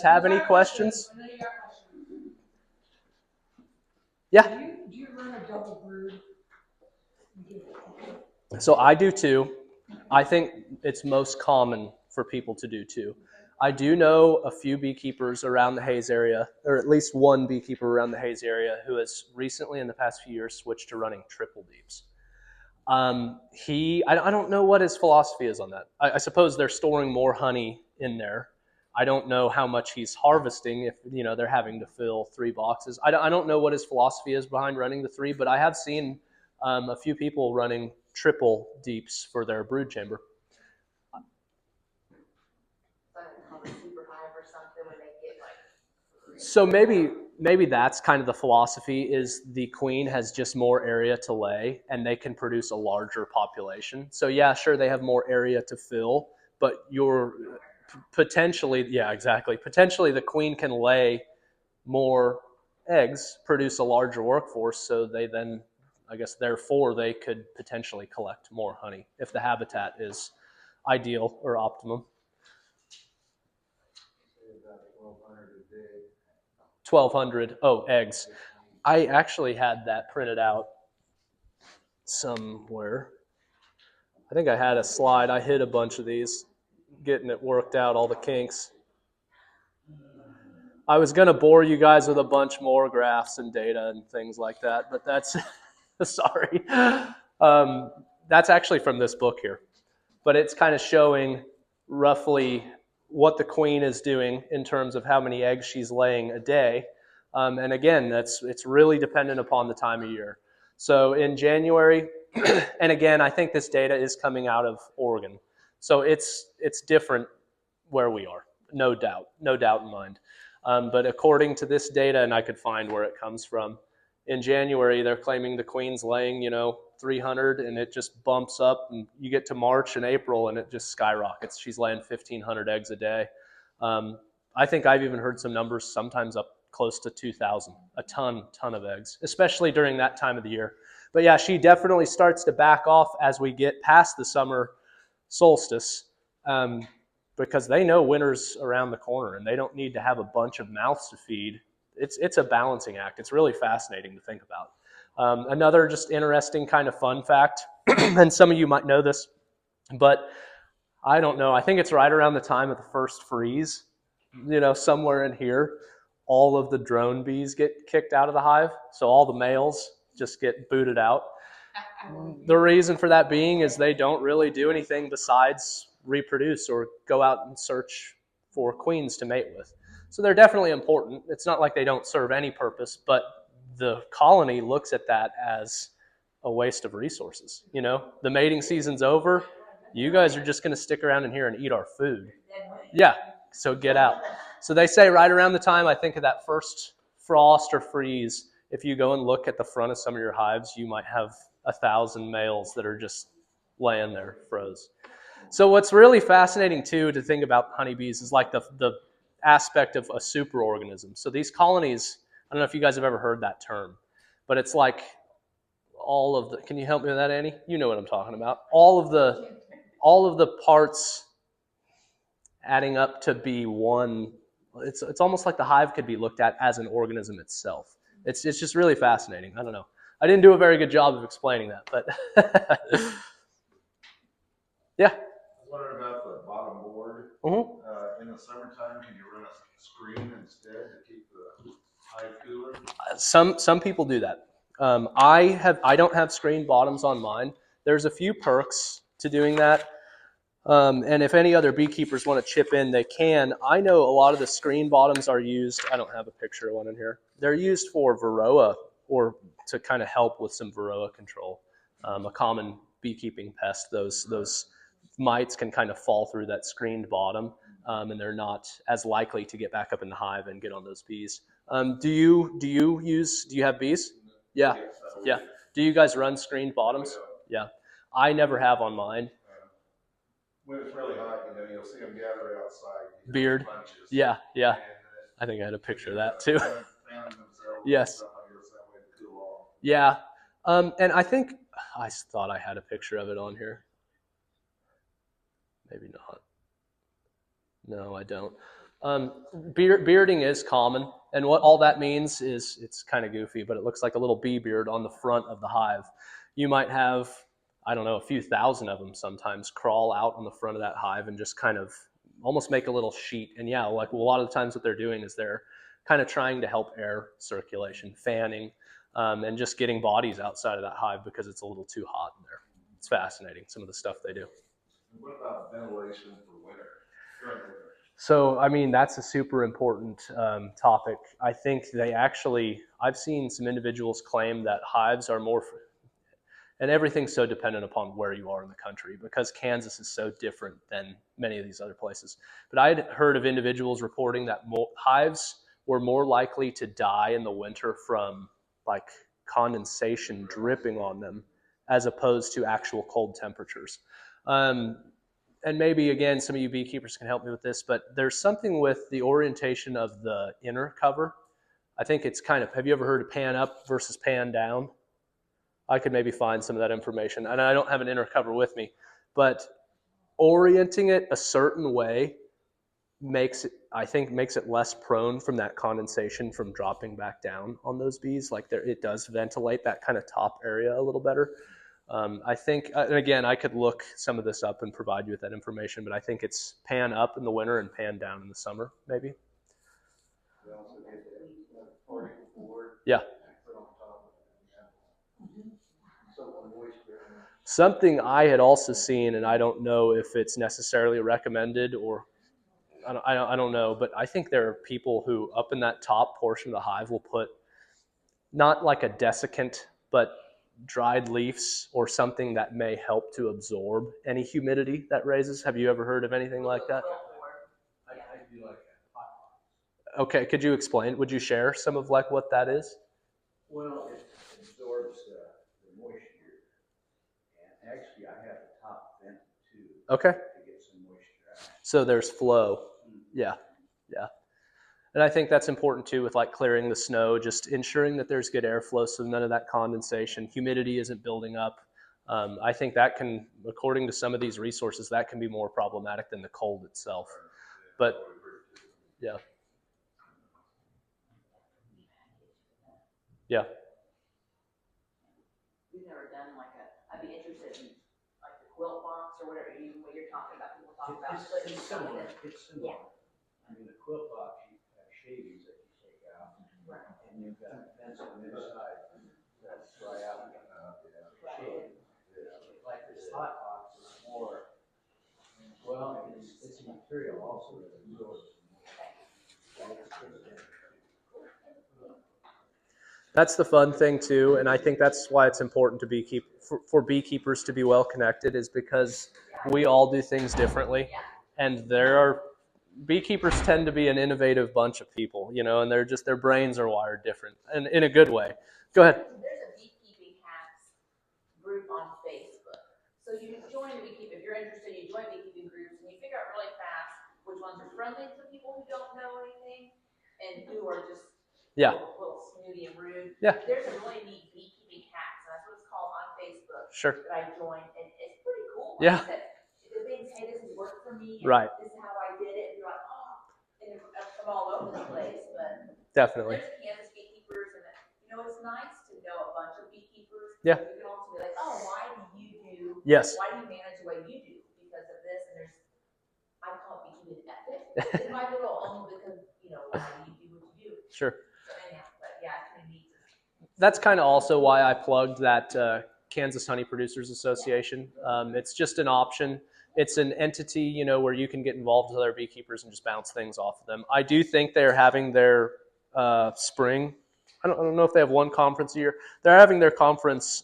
Have any questions? Yeah. Do you run a double brood? So I do too. I think it's most common for people to do too. I do know a few beekeepers around the Hayes area, or at least one beekeeper around the Hayes area who has recently in the past few years switched to running triple beeps. I don't know what his philosophy is on that. I suppose they're storing more honey in there. I don't know how much he's harvesting if they're having to fill 3 boxes. I don't know what his philosophy is behind running the 3, but I have seen a few people running triple deeps for their brood chamber. So maybe that's kind of the philosophy is the queen has just more area to lay and they can produce a larger population. So yeah, sure, they have more area to fill, but you're potentially, yeah, exactly. Potentially the queen can lay more eggs, produce a larger workforce, so they then, I guess, therefore they could potentially collect more honey if the habitat is ideal or optimum. 1,200, oh, eggs. I actually had that printed out somewhere. I think I had a slide. I hid a bunch of these, getting it worked out, all the kinks. I was going to bore you guys with a bunch more graphs and data and things like that, but that's, sorry. That's actually from this book here. But it's kind of showing roughly what the queen is doing in terms of how many eggs she's laying a day. And again, it's really dependent upon the time of year. So in January, and again, I think this data is coming out of Oregon. So it's different where we are, no doubt in mind. But according to this data, and I could find where it comes from, in January, they're claiming the queen's laying, 300, and it just bumps up, and you get to March and April, and it just skyrockets. She's laying 1,500 eggs a day. I think I've even heard some numbers sometimes up close to 2,000, a ton of eggs, especially during that time of the year. But yeah, she definitely starts to back off as we get past the summer solstice, because they know winter's around the corner, and they don't need to have a bunch of mouths to feed. It's a balancing act. It's really fascinating to think about. Another just interesting kind of fun fact, and some of you might know this, but I don't know. I think it's right around the time of the first freeze, somewhere in here, all of the drone bees get kicked out of the hive. So all the males just get booted out. The reason for that being is they don't really do anything besides reproduce or go out and search for queens to mate with. So they're definitely important. It's not like they don't serve any purpose, but the colony looks at that as a waste of resources. The mating season's over. You guys are just going to stick around in here and eat our food. Yeah, so get out. So they say right around the time, I think, of that first frost or freeze, if you go and look at the front of some of your hives, you might have 1,000 males that are just laying there froze. So what's really fascinating, too, to think about honeybees is like the aspect of a superorganism. So these colonies, I don't know if you guys have ever heard that term, but it's like all of the, can you help me with that, Annie? You know what I'm talking about. All of the parts adding up to be one. It's almost like the hive could be looked at as an organism itself. It's just really fascinating. I don't know. I didn't do a very good job of explaining that, but yeah. I was wondering about the bottom board. Mm-hmm. In the summertime, can you run a screen instead to keep the hive cooler? Some people do that. I don't have screen bottoms on mine. There's a few perks to doing that. And if any other beekeepers want to chip in, they can. I know a lot of the screen bottoms are used. I don't have a picture of one in here. They're used for varroa or to kind of help with some varroa control. A common beekeeping pest. Those mites can kind of fall through that screened bottom, and they're not as likely to get back up in the hive and get on those bees. Do you have bees? Yeah. Yeah. Do you guys run screened bottoms? Yeah. I never have on mine. When it's really hot, you'll see them gather outside. Beard. Bunches. Yeah. I think I had a picture of that too. Yes. Yeah. And I think I thought I had a picture of it on here. Maybe not. No, I don't. Bearding is common, and what all that means is it's kind of goofy, but it looks like a little bee beard on the front of the hive. You might have, I don't know, a few thousand of them sometimes crawl out on the front of that hive and just kind of almost make a little sheet. And yeah, like a lot of the times what they're doing is they're kind of trying to help air circulation, fanning, and just getting bodies outside of that hive because it's a little too hot in there. It's fascinating, some of the stuff they do. What about ventilation for winter? During winter? So, I mean, that's a super important topic. I think I've seen some individuals claim that hives are more, and everything's so dependent upon where you are in the country because Kansas is so different than many of these other places. But I had heard of individuals reporting that hives were more likely to die in the winter from like condensation dripping on them as opposed to actual cold temperatures. And maybe, again, some of you beekeepers can help me with this, but there's something with the orientation of the inner cover. I think it's kind of, have you ever heard of pan up versus pan down? I could maybe find some of that information. And I don't have an inner cover with me, but orienting it a certain way makes it less prone from that condensation from dropping back down on those bees. Like it does ventilate that kind of top area a little better. I think, and again, I could look some of this up and provide you with that information, but I think it's pan up in the winter and pan down in the summer, maybe. They also get the particle board. Yeah. Put on top of it. So moisture. Something I had also seen, and I don't know if it's necessarily recommended or I don't know, but I think there are people who up in that top portion of the hive will put not like a desiccant, but dried leaves or something that may help to absorb any humidity that raises. Have you ever heard of anything like that? I do like that. Okay, could you explain? Would you share some of like what that is? Well, it absorbs the moisture, and actually I have the top vent too. Okay. To get some moisture out. So there's flow. Yeah. And I think that's important too with like clearing the snow, just ensuring that there's good airflow so none of that condensation, humidity isn't building up. I think that can, according to some of these resources, that can be more problematic than the cold itself. But yeah. Yeah. We've never done I'd be interested in like the quilt box or whatever what you're talking about. People talk about putting It's some similar. in it. It's similar. Yeah. I mean, the quilt box, you have shavings that you take out, Right. and you've got vents on the inside that dry out. Shade. Like this hot box is more, well, it's a material also that absorbs. That's the fun thing too, and I think that's why it's important to for beekeepers to be well connected, is because we all do things differently, and beekeepers tend to be an innovative bunch of people, and their brains are wired different, and in a good way. Go ahead. There's a beekeeping hacks group on Facebook. So you join the beekeeping, if you're interested, you join beekeeping groups and you figure out really fast which ones are friendly to people who don't know anything and who are just a little snooty and rude. Yeah. There's a really neat beekeeping hacks, and that's what it's called on Facebook. Sure. That I joined, and it's pretty cool. Yeah. The things, hey, this has worked for me. Right. This is how I did it. And you're like, oh, and I'm all over the place, but Definitely. there's Kansas beekeepers, and it's nice to know a bunch of beekeepers. Yeah. You can also be like, oh, why do you do? Yes. Why do you manage the way you do because of this? And I call it beekeeping ethics. It might be a little only because why do you do what you do? Sure. So anyhow, but yeah, it's pretty neat. That's kind of also why I plugged that Kansas Honey Producers Association. It's just an option. It's an entity, where you can get involved with other beekeepers and just bounce things off of them. I do think they're having their spring. I don't know if they have one conference a year. They're having their conference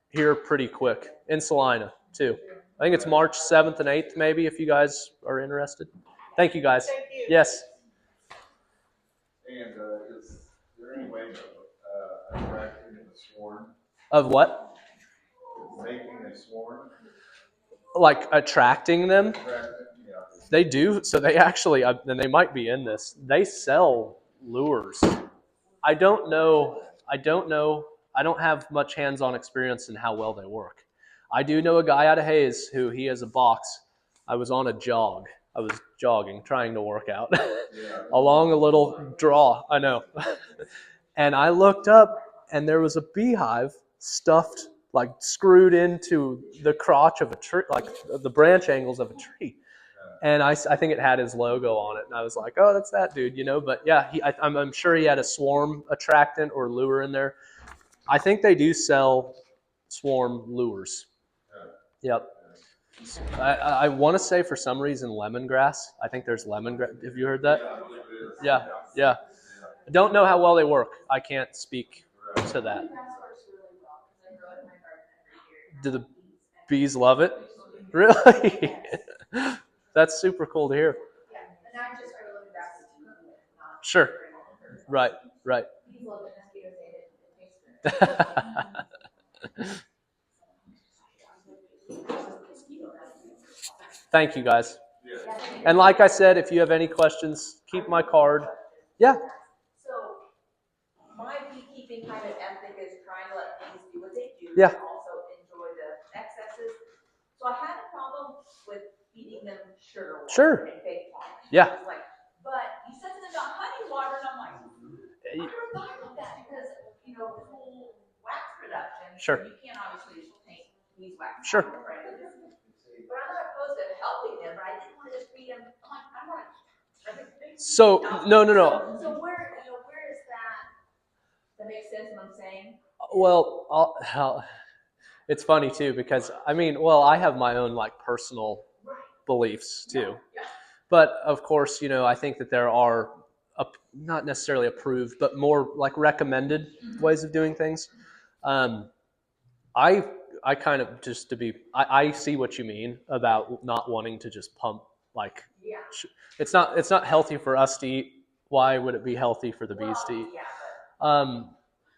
here pretty quick in Salina too. I think it's March 7th and 8th, maybe, if you guys are interested. Thank you, guys. Thank you. Yes. And is there any way of attracting a swarm? Of what? Making a swarm? Like attracting them? Attracting, yeah. They do. So they actually, and they might be in this, they sell lures. I don't know. I don't have much hands-on experience in how well they work. I do know a guy out of Hayes who he has a box. I was on a jog. I was jogging, trying to work out Yeah. along a little draw. I know. And I looked up, and there was a beehive stuffed, like screwed into the crotch of a tree, like the branch angles of a tree. And I think it had his logo on it, and I was like, "Oh, that's that dude," you know. But yeah, I'm sure he had a swarm attractant or lure in there. I think they do sell swarm lures. Yep. I want to say for some reason lemongrass. I think there's lemongrass. Have you heard that? Yeah, I believe it is. Yeah, yeah. I don't know how well they work. I can't speak to that. Grass works really well because I grow it in my garden every year. Do the bees love it? Really? That's super cool to hear. Yeah, and I just grow living grass to cook with, not. Sure. Right, right. Bees love it, mosquitoes hate it, it tastes good. Thank you, guys. Yeah. And like I said, if you have any questions, keep my card. Yeah. So, my beekeeping kind of ethic is trying to let bees do what they do. Yeah. And also enjoy the excesses. So I had a problem with feeding them sugar water Sure. and fake water. Yeah. I was like, but you said something about honey water, and I'm like, I never thought about that because, you know, the whole wax production. Sure. You can't obviously just take beeswax. Sure. Right? But I'm not opposed to helping them, but I didn't want to just feed them. I'm like, I want to. So, no. So where, you know, where is that? That makes sense what I'm saying? Well, it's funny too because I have my own like personal beliefs too. Yeah. But of course, I think that there are not necessarily approved, but more like recommended ways of doing things. I kind of I see what you mean about not wanting to just pump like. Yeah. It's not healthy for us to eat. Why would it be healthy for the bees to eat? Yeah,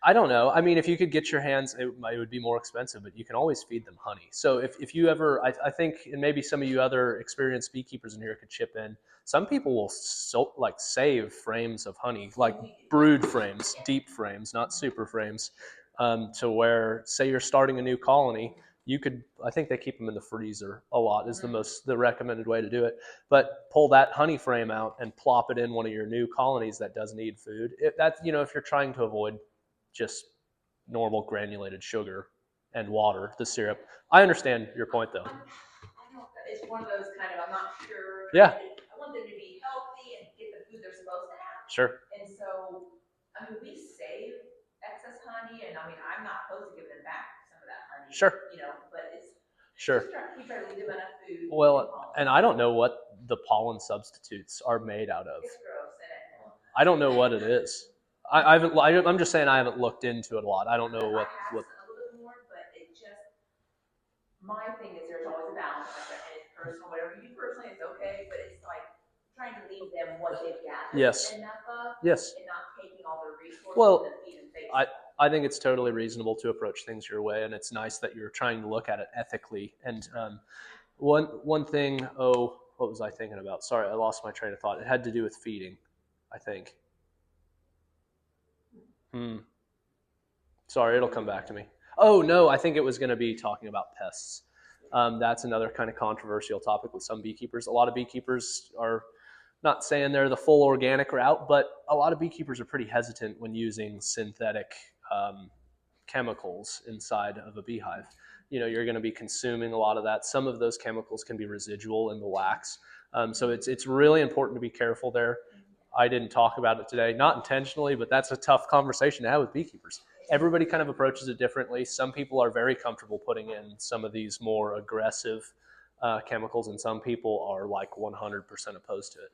I don't know. I mean, if you could get your hands, it would be more expensive, but you can always feed them honey. So if you ever, I think, and maybe some of you other experienced beekeepers in here could chip in. Some people will save frames of honey, like brood frames, deep frames, not super frames, to where, say you're starting a new colony, I think they keep them in the freezer a lot is the recommended way to do it. But pull that honey frame out and plop it in one of your new colonies that does need food. If you're trying to avoid just normal granulated sugar and water, the syrup. I understand your point though. I know, it's one of those kind of, I'm not sure. Yeah. I want them to be healthy and get the food they're supposed to have. Sure. And so, we save excess honey, and I'm not opposed to giving them back some of that honey. Sure. But it's Sure. we try to leave them enough food. Well, and I don't know what the pollen substitutes are made out of. It's gross, and I don't know what it is. I'm just saying I haven't looked into it a lot. I don't know what. a little bit more, but it just, my thing is there's always a balance, and it's personal, whatever you do personally, it's okay, but it's like trying to leave them what they've gathered Yes. enough of, Yes. and not taking all their resources Well, and feeding things. I think it's totally reasonable to approach things your way, and it's nice that you're trying to look at it ethically. And one thing, what was I thinking about? Sorry, I lost my train of thought. It had to do with feeding, I think. Sorry, it'll come back to me. Oh, no, I think it was going to be talking about pests. That's another kind of controversial topic with some beekeepers. A lot of beekeepers are not saying they're the full organic route, but a lot of beekeepers are pretty hesitant when using synthetic chemicals inside of a beehive. You're going to be consuming a lot of that. Some of those chemicals can be residual in the wax. So it's really important to be careful there. I didn't talk about it today, not intentionally, but that's a tough conversation to have with beekeepers. Everybody kind of approaches it differently. Some people are very comfortable putting in some of these more aggressive chemicals, and some people are like 100% opposed to it.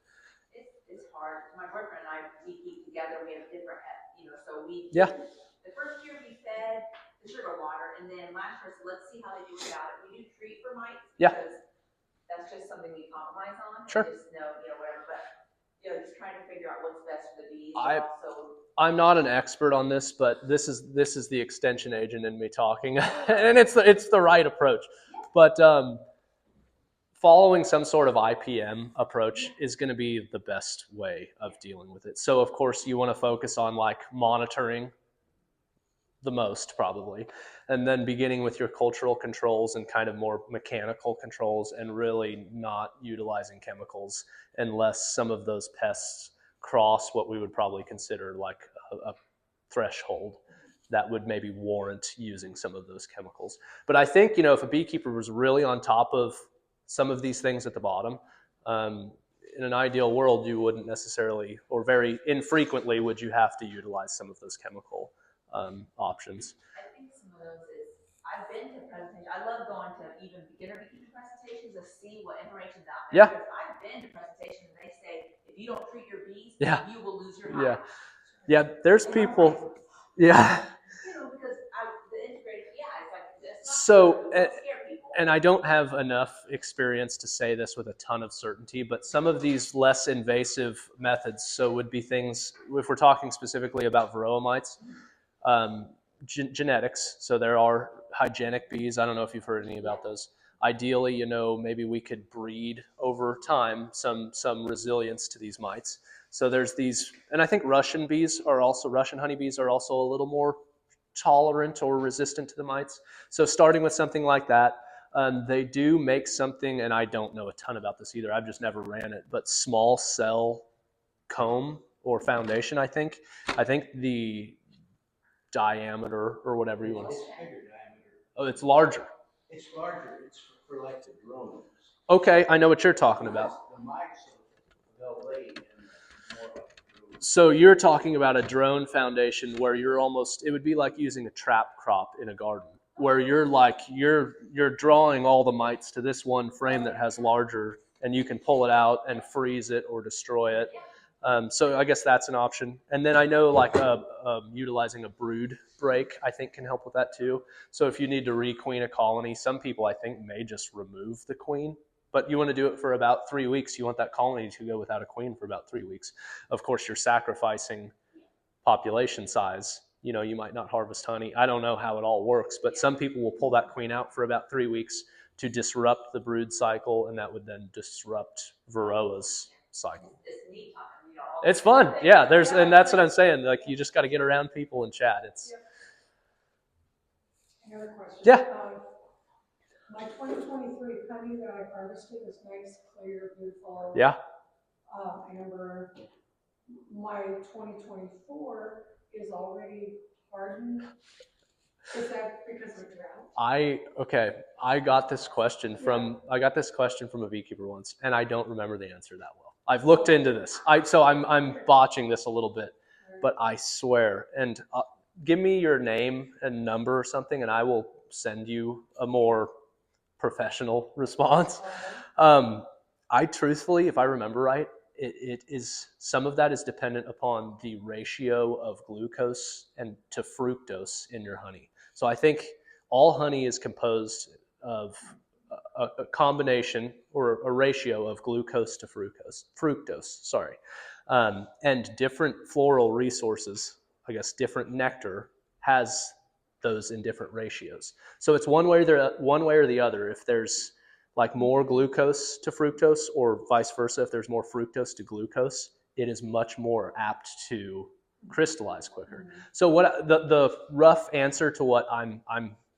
It's hard. My boyfriend and we keep together. We have different, so the first year we fed the sugar water, and then last year, so let's see how they do without it. We do treat for mites. Yeah. Because that's just something we compromise on. Sure. Just whatever, but, just trying to figure out what's best for the bees. I'm not an expert on this, but this is the extension agent in me talking, and it's the right approach. But following some sort of IPM approach is going to be the best way of dealing with it. So of course you want to focus on like monitoring the most probably, and then beginning with your cultural controls and kind of more mechanical controls, and really not utilizing chemicals unless some of those pests cross what we would probably consider like a threshold that would maybe warrant using some of those chemicals. But I think, if a beekeeper was really on top of some of these things at the bottom, in an ideal world, you wouldn't necessarily, or very infrequently, would you have to utilize some of those chemical options. I think some of those is, I've been to presentations, I love going to even beginner beekeeping presentations to see what information's out there. Yeah. Because I've been to presentations and they say, if you don't treat your bees, Yeah. you will lose your Yeah. hive. Yeah, there's people, yeah. Because the integrated, it's like, it's not So, true. Don't scare people. and I don't have enough experience to say this with a ton of certainty, but some of these less invasive methods, so would be things, if we're talking specifically about varroa mites, genetics. So there are hygienic bees. I don't know if you've heard any about those. Ideally, maybe we could breed over time some resilience to these mites. So there's these, and I think Russian honeybees are also a little more tolerant or resistant to the mites. So starting with something like that, they do make something, and I don't know a ton about this either. I've just never ran it, but small cell comb or foundation. I think the diameter or whatever you want to. It's bigger diameter. Oh, it's larger. It's larger. It's for like the drones. Okay, I know what you're talking about. The mice, they'll lay in more like drones. So you're talking about a drone foundation where it would be like using a trap crop in a garden, where you're drawing all the mites to this one frame that has larger, and you can pull it out and freeze it or destroy it. So I guess that's an option. And then I know utilizing a brood break, I think, can help with that too. So if you need to requeen a colony, some people I think may just remove the queen, but you want to do it for about 3 weeks. You want that colony to go without a queen for about 3 weeks. Of course, you're sacrificing population size. You might not harvest honey. I don't know how it all works, but some people will pull that queen out for about 3 weeks to disrupt the brood cycle, and that would then disrupt Varroa's cycle. It's neat talking. It's fun. Yeah, and that's what I'm saying. Like, you just got to get around people and chat. Another question. Yeah. My 2023 honey that I harvested is nice, clear, beautiful. Yeah. Amber. My 2024 is already hardened. Is that because of drought? I got this question from a beekeeper once, and I don't remember the answer that well. I've looked into this. So I'm botching this a little bit, but I swear. And give me your name and number or something, and I will send you a more professional response. I truthfully, if I remember right, it is, some of that is dependent upon the ratio of glucose and to fructose in your honey. So I think all honey is composed of a combination or a ratio of glucose to fructose, and different floral resources, I guess different nectar has those in different ratios. So it's one way or the other. If there's like more glucose to fructose, or vice versa, if there's more fructose to glucose, it is much more apt to crystallize quicker. So what the rough answer to what I'm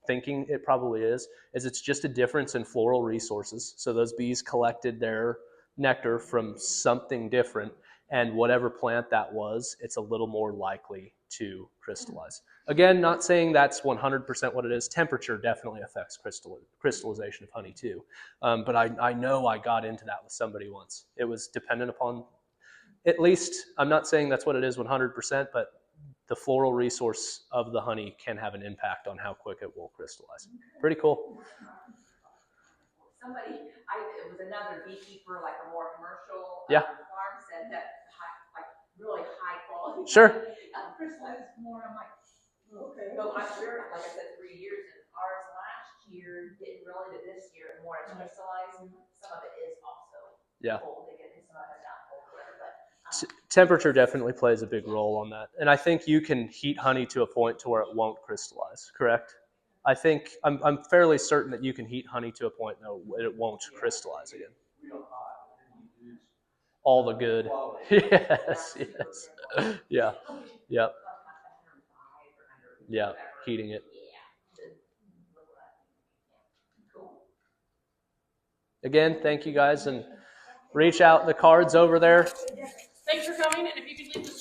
thinking it probably is it's just a difference in floral resources. So those bees collected their nectar from something different, and whatever plant that was, it's a little more likely to crystallize. Again, not saying that's 100% what it is. Temperature definitely affects crystallization of honey too. But I know I got into that with somebody once. It was dependent upon, at least, I'm not saying that's what it is 100%, but the floral resource of the honey can have an impact on how quick it will crystallize. Pretty cool. It was another beekeeper, like a more commercial farm, said that really high quality. Sure. Crystallizes more. I'm like, Okay. but like I said, 3 years, and ours last year didn't really, but this year more it's crystallized. Some of it is also cold again, and some of it's not cold, whatever. But temperature definitely plays a big role on that. And I think you can heat honey to a point to where it won't crystallize, correct? I think I'm fairly certain that you can heat honey to a point that it won't crystallize again. Real hot, and you use All the good. Yes. Yeah. Yep. Yeah. heating it. Yeah. Cool. Again, thank you guys, and reach out. The card's over there. Thanks for coming, and if you could leave the